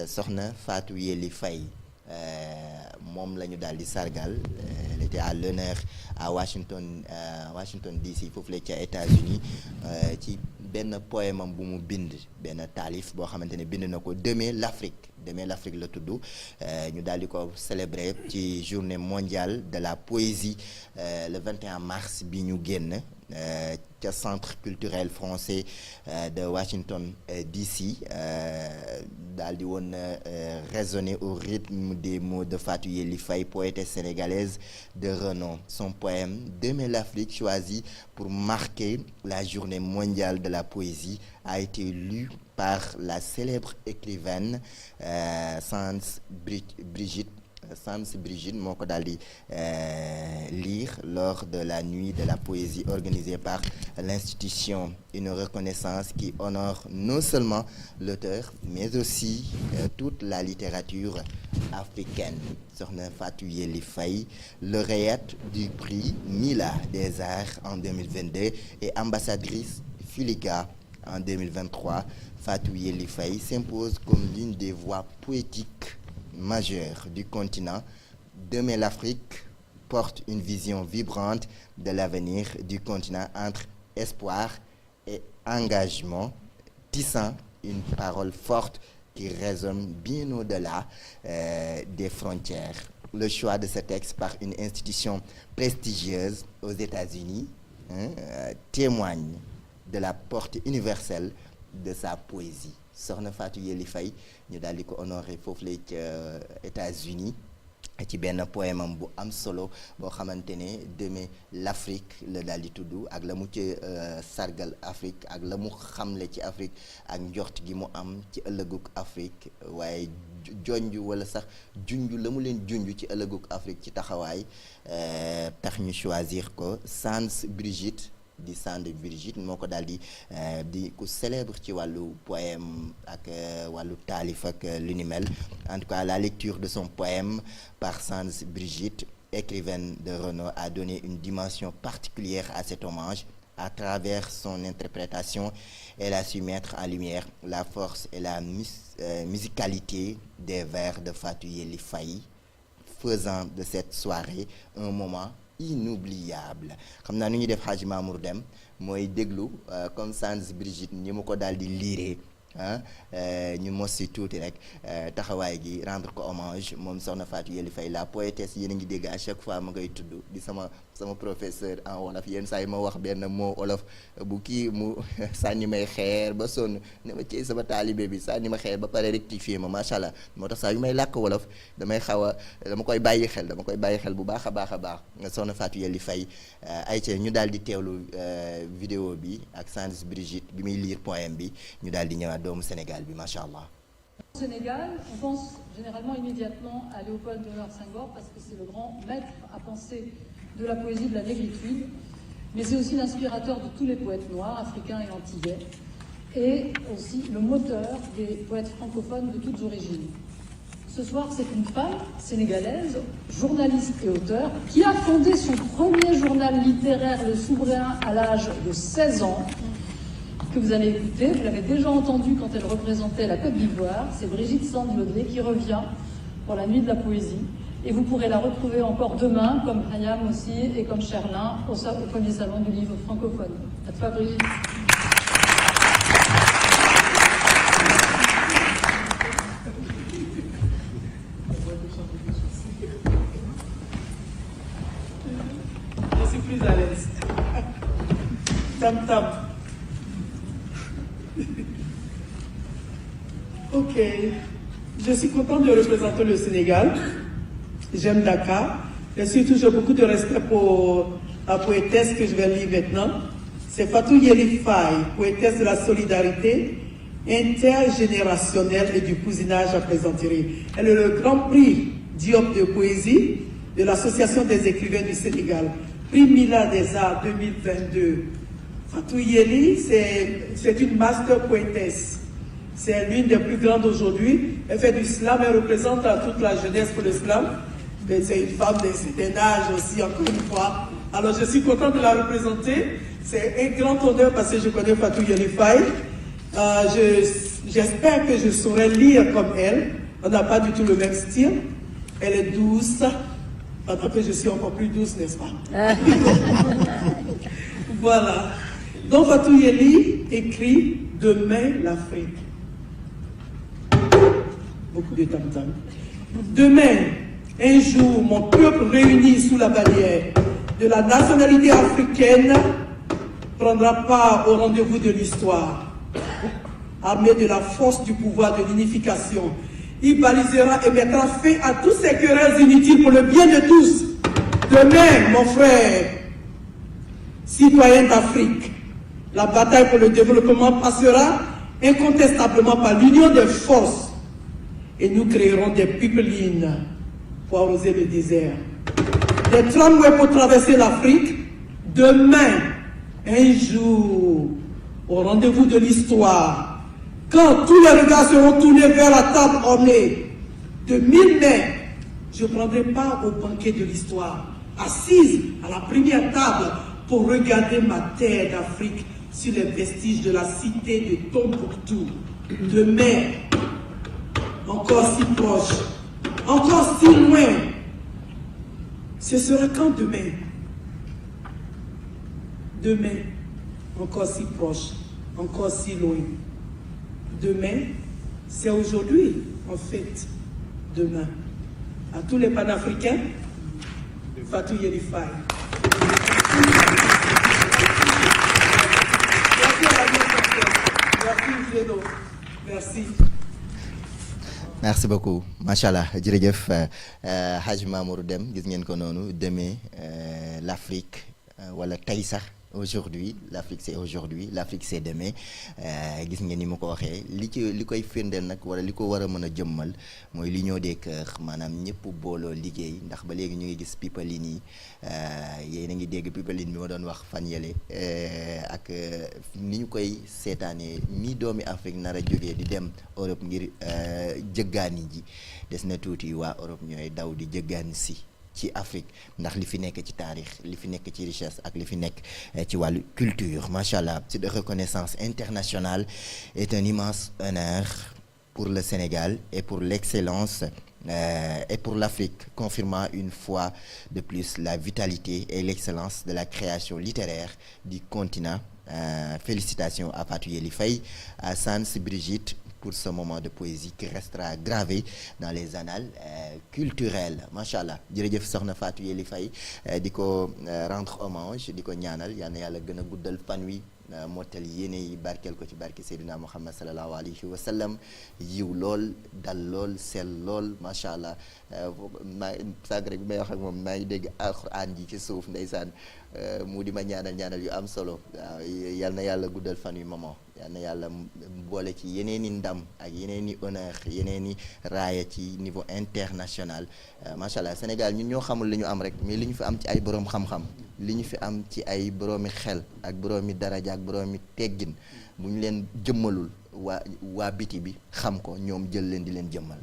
soxna Fatou Yeli Faye moom la ñu daal di sargal. Elle était à l'honneur à Washington DC foofu la ca États-Unis ci benn poème am bu mu bind benn taalif boo xamante ne bind na ko Demain l'Afrique la tudd ñu daal di ko célébrer ci journée mondiale de la poésie le 21 mars bi ñu génn ca centre culturel français de Washington DC daal di woon résonner au rythme des mots de Fatou Yeli Faye, poétesse sénégalaise de renom. Son poème Demain l'Afrique, choisi pour marquer la journée mondiale de la poésie, a été lu par la célèbre écrivaine Sans Brigitte moo ko daal di lire lors de la nuit de la poésie organisée par l'institution, une reconnaissance qui honore non seulement l'auteur mais aussi toute la littérature africaine. Soxna Fatou Yeli Faye, lauréate du prix Mila des Arts en 2022 et ambassadrice Filiga en 2023, Fatou Yeli Faye s'impose comme l'une des voix poétiques majeure du continent. Demain l'Afrique porte une vision vibrante de l'avenir du continent entre espoir et engagement, tissant une parole forte qui résonne bien au-delà des frontières. Le choix de ce texte par une institution prestigieuse aux États-Unis témoigne de la portée universelle de sa poésie. Soxna Fatou Yeli Faye ñu daal di ko honoré foofu la ca États-Unis ci benn poème am bu am solo boo xamante ne Demain l'Afrique la daal di tudd ak la mu ci sargal Afrique ak la mu xamle ci Afrique ak njort gi mu am ci ëllëgug Afrique waaye jonj wala sax junj la mu leen junj ci ëllëgug Afrique ci taxawaay tax ñu choisir ko. Sans Brigitte moo ko daal di ku célèbre ci wàllu poème ak wàllu taalif ak lu ni mel. En tout cas, la lecture de son poème par Sans Brigitte, écrivaine de renom, a donné une dimension particulière à cet hommage. À travers son interprétation, elle a su mettre en lumière la force et la musicalité des vers de Fatou Yeli Faye, faisant de cette soirée un moment inoubliable. Xam naa nu ñuy def Hadji Mamour Deme mooy déglu comme Sans Brigitte ñi mu ko daal di liiree ñu mos si tuuti rek taxawaay gi rendre ko hommage moom soxna Fatou Yeli Faye, la poétesse. Yéen a ngi dégg à chaque fois ma ngay tudd di sama professeur en wolof yenn saa yi ma wax benn mot wolof bu kii mu sànni may xeer ba sonn ne ma ci sama taalibe bi sànni ma xeer ba pare rectifier ma macha allah. Moo tax saa yu may làkk wolof dama koy bàyyi xel bu baax a baax soxna Fatou Yeli Faye. Ayca ñu daal di teewlu vidéo bi ak Sans Brigitte bi muy lire poème bi ñu daal di ñëwaat doomu Sénégal bi macha allah. Au Sénégal, on pense généralement immédiatement à Léopold Sédar Senghor parce que c'est le grand maître à penser de la poésie de la négritude, mais c'est aussi l'inspirateur de tous les poètes noirs, africains et antillais, et aussi le moteur des poètes francophones de toutes origines. Ce soir, c'est une femme sénégalaise, journaliste et auteure, qui a fondé son premier journal littéraire, Le Souverain, à l'âge de 16 ans, que vous allez écouter. Vous l'avez déjà entendu quand elle représentait la Côte d'Ivoire. C'est Brigitte Sandlodé qui revient pour la nuit de la poésie. Et vous pourrez la retrouver encore demain, comme Hayam aussi, et comme Cherlin, au premier salon du livre francophone. À toi, Brigitte. Je suis plus à l'aise. Tam. Ok, je suis contente de représenter le Sénégal. J'aime Dakar. Et surtout, j'ai beaucoup de respect pour la poétesse que je vais lire maintenant. C'est Fatou Yeli Faye, poétesse de la solidarité intergénérationnelle et du cousinage à plaisanterie. Elle est le grand prix Diop de poésie de l'Association des écrivains du Sénégal. Prix Mila des Arts 2022. Fatou Yeli, c'est une master poétesse. C'est l'une des plus grandes aujourd'hui. Elle fait du slam, elle représente toute la jeunesse pour le slam. Mais c'est une femme d'un certain âge aussi, encore une fois. Alors je suis contente de la représenter. C'est un grand honneur parce que je connais Fatou Yeli Faye. J'espère que je saurai lire comme elle. On n'a pas du tout le même style. Elle est douce. Pendant que je suis encore plus douce, n'est-ce pas? Voilà. Donc Fatou Yeli écrit « Demain l'Afrique ». Beaucoup de tam-tam. Demain, un jour, mon peuple réuni sous la bannière de la nationalité africaine prendra part au rendez-vous de l'histoire. Armé de la force du pouvoir de l'unification, il balisera et mettra fin à tous ces querelles inutiles pour le bien de tous. Demain, mon frère, citoyen d'Afrique, la bataille pour le développement passera incontestablement par l'union des forces et nous créerons des pipelines pour arroser le désert. Des tramways pour traverser l'Afrique. Demain, un jour, au rendez-vous de l'histoire, quand tous les regards seront tournés vers la table ornée de 1000 mains, je prendrai part au banquet de l'histoire, assise à la première table pour regarder ma terre d'Afrique sur les vestiges de la cité de Tombouctou. Demain, encore si proche, encore si loin, ce sera quand demain? Demain, encore si proche, encore si loin. Demain, c'est aujourd'hui, en fait, demain. À tous les panafricains, Fatou Yeli Faye. Merci, Zéno. Merci. Merci beaucoup macha allah jërëjëf Hadj Mamour Deme gis ngeen ko noonu demain l'Afrique wala tey sax aujourd'hui l'Afrique c'est aujourd'hui l'Afrique c'est demain gis ngeen ni ma ko waxee li koy firndeel nag wala li ko war a mën a jëmmal mooy l'union des cœurs maanaam ñëpp booloo liggéey ndax ba léegi ñu ngi gis pipeline yi yéen a ngi dégg pipeline bi ma doon wax fan yële ak ni ñu koy seetaanee mi doomi Afrique nar a jógee di dem Europe ngir jëggaani ji des na tuuti waa Europe ñooy daw di jëggaani si ci Afrique ndax li fi nekk ci taarix li fi nekk ci richesse ak li fi nekk ci wàllu culture macha allah c'est de reconnaissance internationale est un immense honneur pour le Sénégal et pour l'excellence et pour l'Afrique, confirmant une fois de plus la vitalité et l'excellence de la création littéraire du continent. Félicitations à Fatou Yeli Faye, à Sans Brigitte pour ce moment de poésie qui restera gravé dans les annales culturelles macha allah jërëjëf soxna Fatou Yeli Faye di ko rendre hommage di ko ñaanal yal na yàlla gën a guddal fan wi mottal yéene yi barkeel ko ci barke Seydina Muhammad sallallahu alayhi wa sallam yiw lool dal lool sell lool macha allah maa sànq rek bi may wax ak moom maa ngi dégg alxuraan ji ci suuf ndeysaan mu di ma ñaanal yu am solo waaw yal na yàlla guddal fan wi maman yal na yàlla boole ci yeneeni ndam ak yeneeni honneur yeneeni raaya ci niveau international macha allah Sénégal ñun ñoo xamul li ñu am rek mais li ñu fi am ci ay boroom xam-xam li ñu fi am ci ay boroomi xel ak boroomi daraja ak boroomi teggin bu ñu leen jëmmalul waa biti bi xam ko ñoom jël leen di leen jëmmal